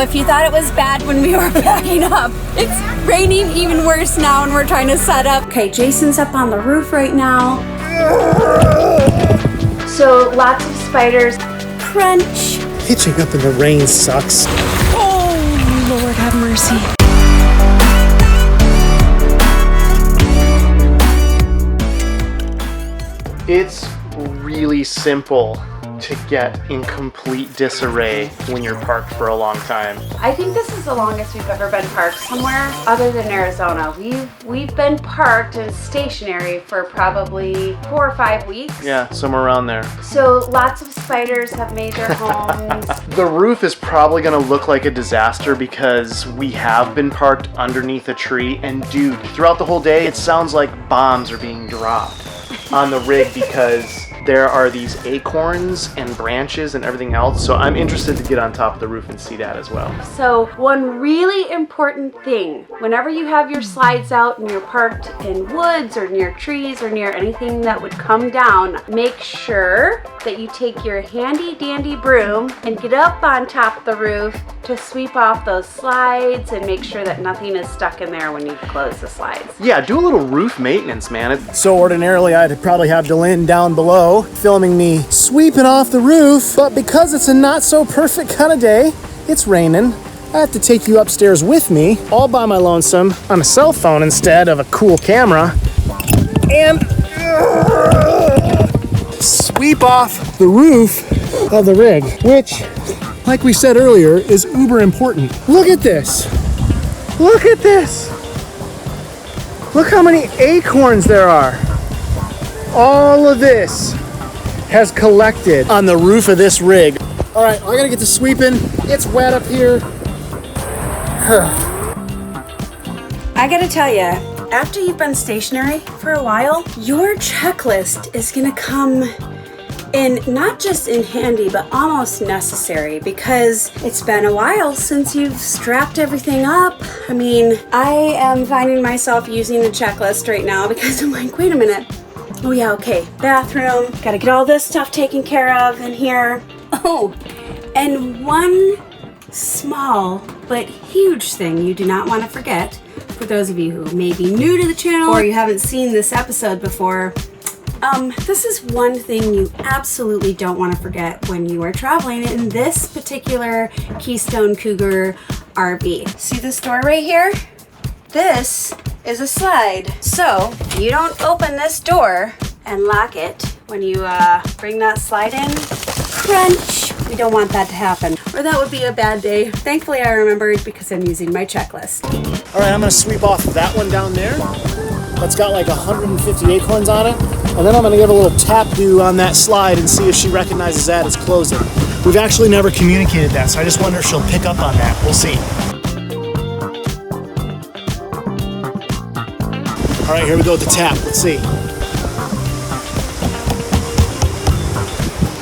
if you thought it was bad when we were packing up, it's raining even worse now and we're trying to set up. Okay, Jason's up on the roof right now. So lots of spiders. Crunch. Hitching up in the rain sucks. Oh, Lord have mercy. It's really simple to get in complete disarray when you're parked for a long time. I think this is the longest we've ever been parked somewhere other than Arizona. We've been parked and stationary for probably 4 or 5 weeks. Yeah, somewhere around there. So lots of spiders have made their homes. The roof is probably gonna look like a disaster because we have been parked underneath a tree, and dude, throughout the whole day it sounds like bombs are being dropped on the rig because there are these acorns and branches and everything else, so I'm interested to get on top of the roof and see that as well. So one really important thing, whenever you have your slides out and you're parked in woods or near trees or near anything that would come down, make sure that you take your handy dandy broom and get up on top of the roof to sweep off those slides and make sure that nothing is stuck in there when you close the slides. Yeah, do a little roof maintenance, man. So ordinarily I'd probably have Dellynn down below filming me sweeping off the roof, but because it's a not so perfect kind of day, it's raining, I have to take you upstairs with me, all by my lonesome, on a cell phone instead of a cool camera, and sweep off the roof of the rig, which, like we said earlier, is uber important. Look at this. Look at this. Look how many acorns there are. All of this has collected on the roof of this rig. All right, I gotta get to sweeping. It's wet up here. I gotta tell you, after you've been stationary for a while, your checklist is gonna come in not just in handy, but almost necessary, because it's been a while since you've strapped everything up. I mean, I am finding myself using the checklist right now because I'm like, wait a minute. Oh yeah, okay, bathroom, gotta get all this stuff taken care of in here. Oh, and one small but huge thing you do not want to forget, for those of you who may be new to the channel or you haven't seen this episode before, this is one thing you absolutely don't want to forget when you are traveling in this particular Keystone Cougar RV. See this door right here? This is a slide. So you don't open this door and lock it when you bring that slide in. Crunch! We don't want that to happen, or that would be a bad day. Thankfully I remembered because I'm using my checklist. All right, I'm gonna sweep off that one down there. That's got like 150 acorns on it. And then I'm gonna give a little tap do on that slide and see if she recognizes that as closing. We've actually never communicated that, so I just wonder if she'll pick up on that. We'll see. All right, here we go with the tap. Let's see.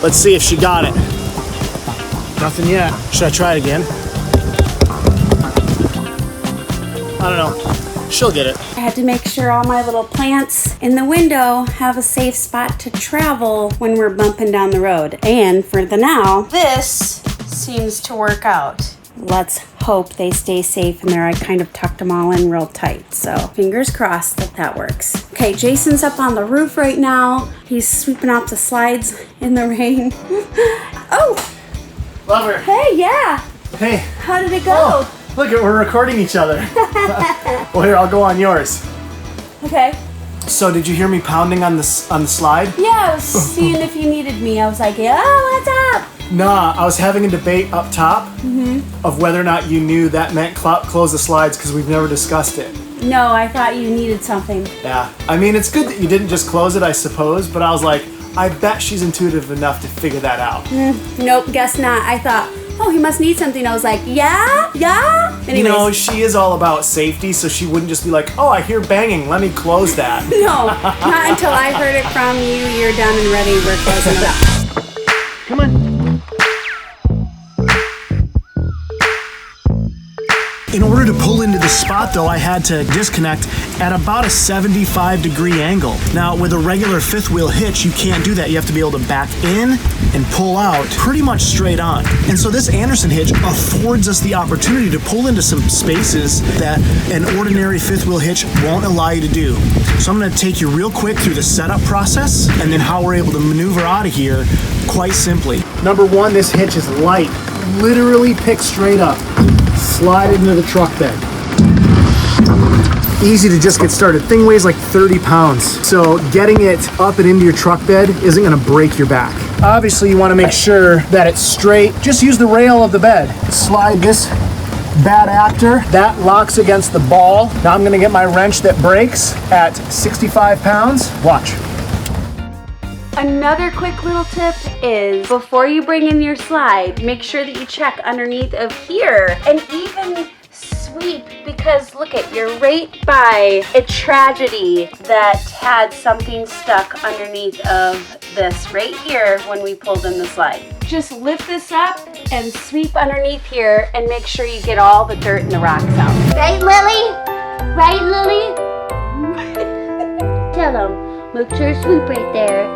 Let's see if she got it. Nothing yet. Should I try it again? I don't know. She'll get it. I had to make sure all my little plants in the window have a safe spot to travel when we're bumping down the road. And for the now, this seems to work out. Let's hope they stay safe in there. I kind of tucked them all in real tight, so fingers crossed that that works. Okay, Jason's up on the roof right now. He's sweeping off the slides in the rain. Oh! Love her. Hey, yeah! Hey. How did it go? Oh, look, we're recording each other. Well, here, I'll go on yours. Okay. So, did you hear me pounding on the slide? Yeah, I was seeing if you needed me. I was like, yeah, what's up? Nah, I was having a debate up top of whether or not you knew that meant close the slides because we've never discussed it. No, I thought you needed something. Yeah, I mean, it's good that you didn't just close it, I suppose, but I was like, I bet she's intuitive enough to figure that out. Nope, guess not. I thought, oh, he must need something. I was like, yeah? Anyways. You know, she is all about safety, so she wouldn't just be like, oh, I hear banging, let me close that. No, not until I heard it from you. You're done and ready. We're closing it up. Come on. In order to pull into the spot though, I had to disconnect at about a 75-degree angle. Now with a regular fifth wheel hitch, you can't do that. You have to be able to back in and pull out pretty much straight on. And so this Andersen hitch affords us the opportunity to pull into some spaces that an ordinary fifth wheel hitch won't allow you to do. So I'm gonna take you real quick through the setup process and then how we're able to maneuver out of here quite simply. Number one, this hitch is light. Literally pick straight up. Slide it into the truck bed. Easy to just get started. Thing weighs like 30 pounds. So getting it up and into your truck bed isn't gonna break your back. Obviously you wanna make sure that it's straight. Just use the rail of the bed. Slide this bad actor. That locks against the ball. Now I'm gonna get my wrench that breaks at 65 pounds. Watch. Another quick little tip is before you bring in your slide, make sure that you check underneath of here and even sweep, because look at, you're right by a tragedy that had something stuck underneath of this right here when we pulled in the slide. Just lift this up and sweep underneath here and make sure you get all the dirt and the rocks out. Right, Lily? Right, Lily? Tell them, make sure to sweep right there.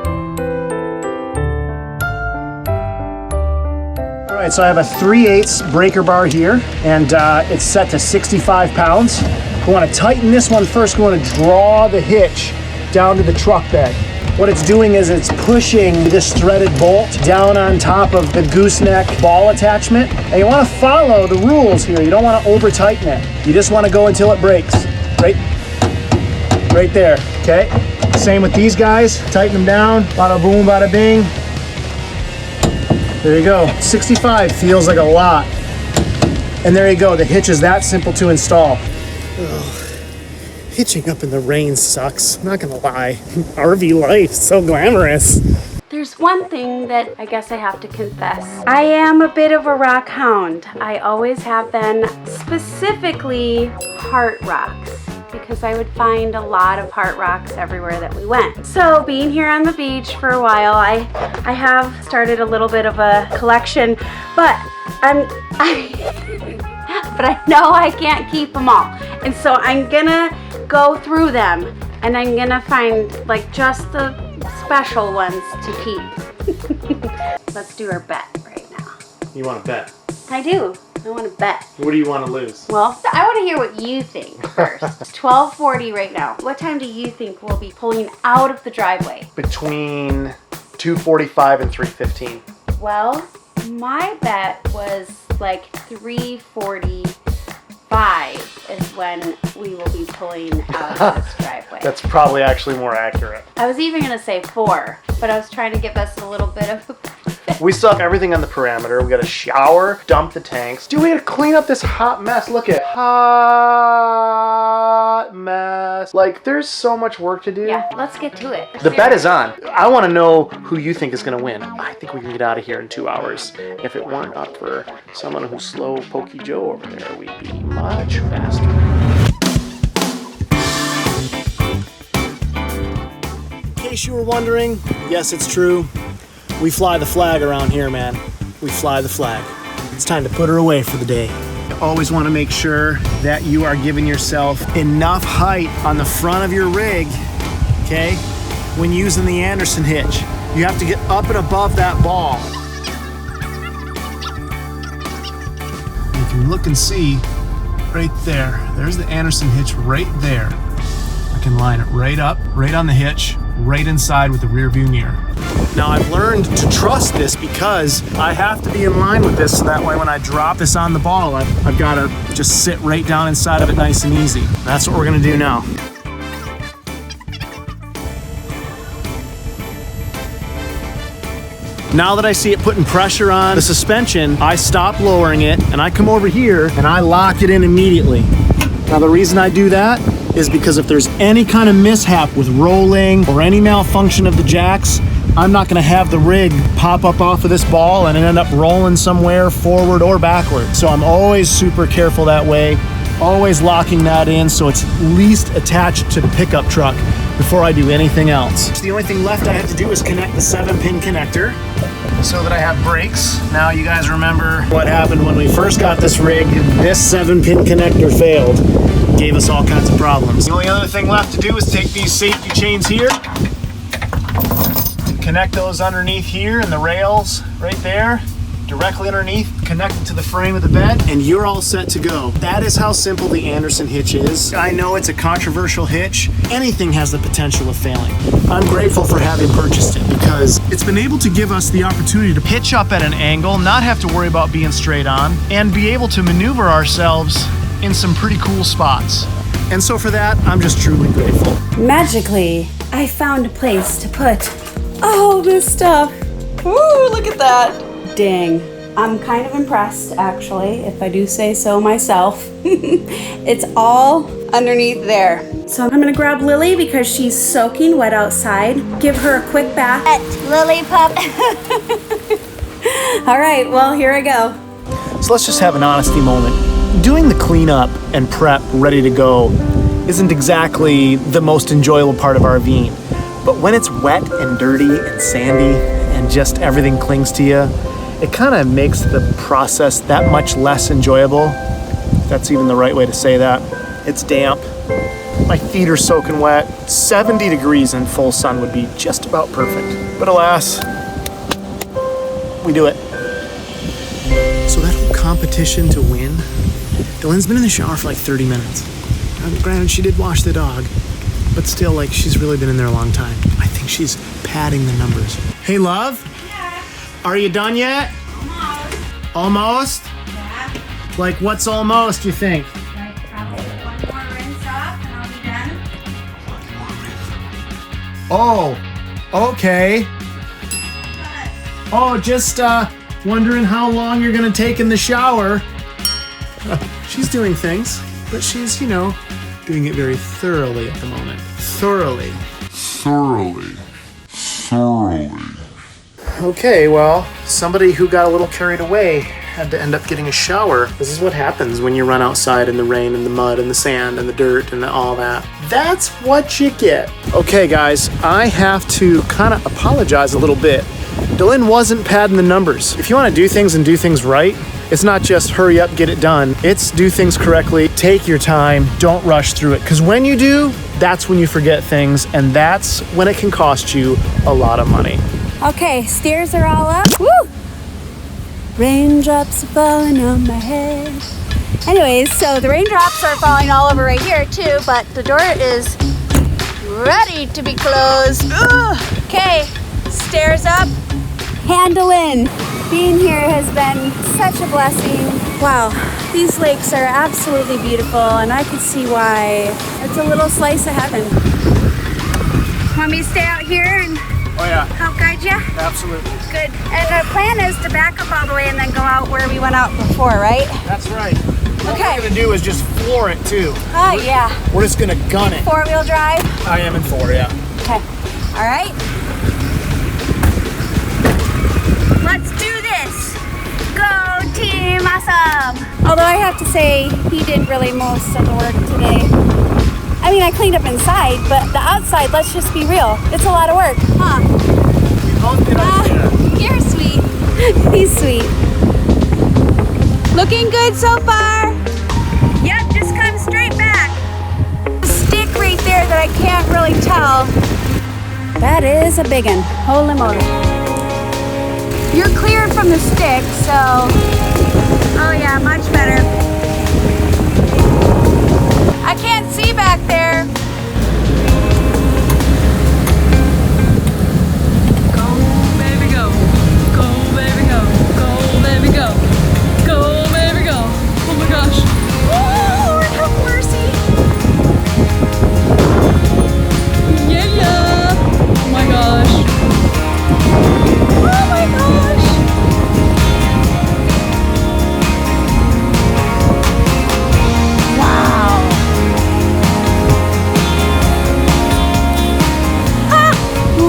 All right, so I have a 3/8 breaker bar here, and it's set to 65 pounds. We want to tighten this one first. We want to draw the hitch down to the truck bed. What it's doing is it's pushing this threaded bolt down on top of the gooseneck ball attachment. And you want to follow the rules here. You don't want to over tighten it. You just want to go until it breaks. Right there, okay? Same with these guys. Tighten them down. Bada boom, bada bing. There you go. 65 feels like a lot. And there you go. The hitch is that simple to install. Ugh. Hitching up in the rain sucks. I'm not gonna lie. RV life, so glamorous. There's one thing that I guess I have to confess. I am a bit of a rock hound. I always have been, specifically heart rocks, because I would find a lot of heart rocks everywhere that we went. So being here on the beach for a while, I have started a little bit of a collection, but but I know I can't keep them all. And so I'm gonna go through them and I'm gonna find like just the special ones to keep. Let's do our bet right now. You want to bet? I do. I want to bet. What do you want to lose? Well, I want to hear what you think first. 12:40 right now. What time do you think we'll be pulling out of the driveway? Between 2:45 and 3:15. Well, my bet was like 3:45 is when we will be pulling out of this driveway. That's probably actually more accurate. I was even going to say 4, but I was trying to give us a little bit of We still have everything on the parameter. We got to shower, dump the tanks. Dude, we got to clean up this hot mess. Look at hot mess. Like, there's so much work to do. Yeah, let's get to it. The bet is on. I want to know who you think is going to win. I think we can get out of here in 2 hours. If it weren't up for someone who's slow Pokey Joe over there, we'd be much faster. In case you were wondering, yes, it's true. We fly the flag around here, man. We fly the flag. It's time to put her away for the day. You always want to make sure that you are giving yourself enough height on the front of your rig, okay? When using the Andersen hitch, you have to get up and above that ball. You can look and see right there. There's the Andersen hitch right there. I can line it right up, right on the hitch, right inside with the rear view mirror. Now I've learned to trust this because I have to be in line with this so that way when I drop this on the ball, I've got to just sit right down inside of it nice and easy. That's what we're going to do now. Now that I see it putting pressure on the suspension, I stop lowering it and I come over here and I lock it in immediately. Now the reason I do that is because if there's any kind of mishap with rolling or any malfunction of the jacks, I'm not gonna have the rig pop up off of this ball and end up rolling somewhere forward or backward. So I'm always super careful that way, always locking that in so it's least attached to the pickup truck before I do anything else. The only thing left I have to do is connect the 7-pin connector. so that I have brakes. Now you guys remember what happened when we first got this rig. This 7-pin connector failed. Gave us all kinds of problems. The only other thing left to do is take these safety chains here and connect those underneath here and the rails right there, directly underneath, connected to the frame of the bed, and you're all set to go. That is how simple the Andersen hitch is. I know it's a controversial hitch. Anything has the potential of failing. I'm grateful for having purchased it because it's been able to give us the opportunity to hitch up at an angle, not have to worry about being straight on, and be able to maneuver ourselves in some pretty cool spots. And so for that, I'm just truly grateful. Magically, I found a place to put all this stuff. Ooh, look at that. Dang. I'm kind of impressed, actually, if I do say so myself. It's all underneath there. So I'm gonna grab Lily because she's soaking wet outside. Give her a quick bath. Lily pup. All right, well, here I go. So let's just have an honesty moment. Doing the cleanup and prep ready to go isn't exactly the most enjoyable part of RVing. But when it's wet and dirty and sandy and just everything clings to you, it kind of makes the process that much less enjoyable. If that's even the right way to say that. It's damp. My feet are soaking wet. 70 degrees in full sun would be just about perfect. But alas, we do it. So that whole competition to win, Dellynn's been in the shower for like 30 minutes. Granted, she did wash the dog, but still, like, she's really been in there a long time. I think she's padding the numbers. Hey, love? Yeah. Are you done yet? Almost. Almost? Yeah. Like, what's almost, you think? Like probably one more rinse off and I'll be done. Oh, okay. Oh, just wondering how long you're gonna take in the shower. She's doing things, but she's, you know, doing it very thoroughly at the moment. Thoroughly. Okay, well, somebody who got a little carried away had to end up getting a shower. This is what happens when you run outside in the rain and the mud and the sand and the dirt and all that. That's what you get. Okay, guys, I have to kind of apologize a little bit. Dellynn wasn't padding the numbers. If you want to do things and do things right, it's not just hurry up, get it done. It's do things correctly, take your time, don't rush through it. Because when you do, that's when you forget things, and that's when it can cost you a lot of money. Okay, stairs are all up. Woo! Raindrops are falling on my head. Anyways, so the raindrops are falling all over right here too, but the door is ready to be closed. Ooh! Okay, stairs up, handle in. Being here has been such a blessing. Wow, these lakes are absolutely beautiful, and I can see why it's a little slice of heaven. Want me to stay out here and Oh yeah, help guide you? absolutely. Good. And the plan is to back up all the way and then go out where we went out before, right? That's right. What Okay. we're gonna do is just floor it too. Oh, yeah. We're just gonna gun it. 4-wheel drive. I am in 4, yeah. Okay. All right. Let's do this. Go team awesome. Although I have to say, he did really most of the work today. I mean, I cleaned up inside, but the outside, let's just be real. It's a lot of work, huh? We both did our share. You're sweet. He's sweet. Looking good so far. Yep, just come straight back. Stick right there that I can't really tell. That is a big one. Holy moly. You're clear from the stick, so. Oh yeah, much better. I can't see back there. Go, baby, go. Go, baby, go. Go, baby, go. Go, baby, go. Oh my gosh. Oh, Lord have mercy. Yeah, yeah. Oh my gosh. Oh my gosh. Wow. Ah,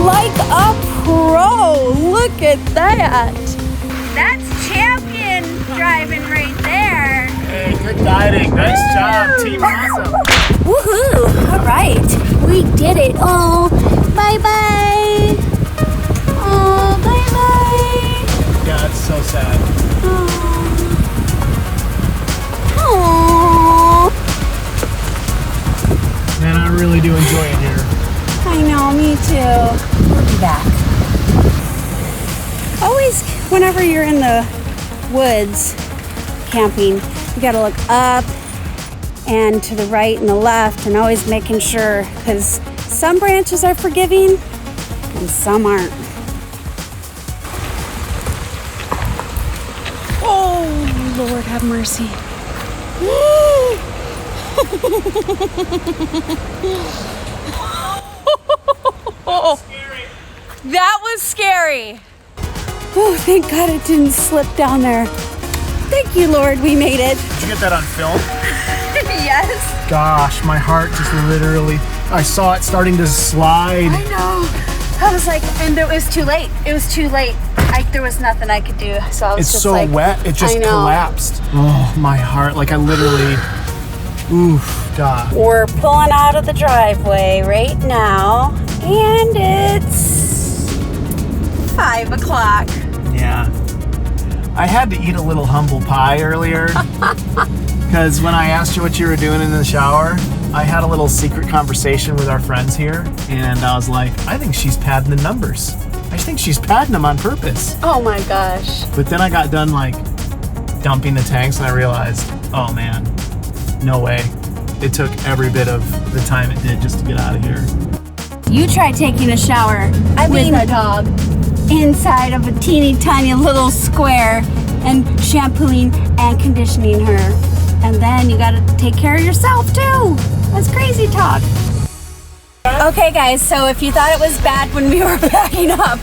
like a pro. Look at that. That's champion driving right there. Hey, good guiding. Nice job, Team Awesome. Woohoo! All right, we did it. Oh, bye bye. Oh, bye bye. That's so sad. Aww. Man, I really do enjoy it here. I know, me too. We'll be back. Always, whenever you're in the woods camping, you gotta look up and to the right and the left, and always making sure, because some branches are forgiving and some aren't. Oh, Lord have mercy. That was scary. Oh, thank God it didn't slip down there. Thank you, Lord, we made it. Did you get that on film? Yes. Gosh, my heart just literally, I saw it starting to slide. I know. I was like, and it was too late. It was too late. There was nothing I could do. So I was It's just so like, wet, it just I know. collapsed. Oh, my heart, like I literally, oof, God. We're pulling out of the driveway right now, and it's 5 o'clock. Yeah. I had to eat a little humble pie earlier because when I asked you what you were doing in the shower, I had a little secret conversation with our friends here, and I was like, I think she's padding the numbers. I think she's padding them on purpose. Oh my gosh. But then I got done like dumping the tanks and I realized, oh man, no way. It took every bit of the time it did just to get out of here. You try taking a shower with a dog inside of a teeny tiny little square and shampooing and conditioning her. And then you gotta take care of yourself too. That's crazy talk. Okay guys, so if you thought it was bad when we were backing up,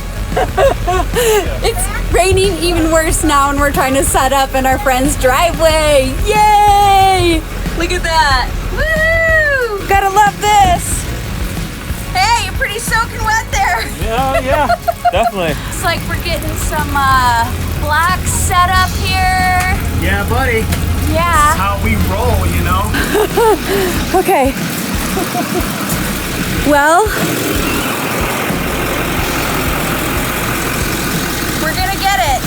it's raining even worse now and we're trying to set up in our friend's driveway. Yay! Look at that. Woo! Gotta love this. Hey, you're pretty soaking wet there. Yeah, definitely. It's like we're getting some blocks set up here. Yeah, buddy. Yeah. That's how we roll, you know? Okay. Well, we're gonna get it.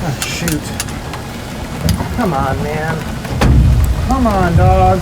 Oh, shoot. Come on, man. Come on, dog.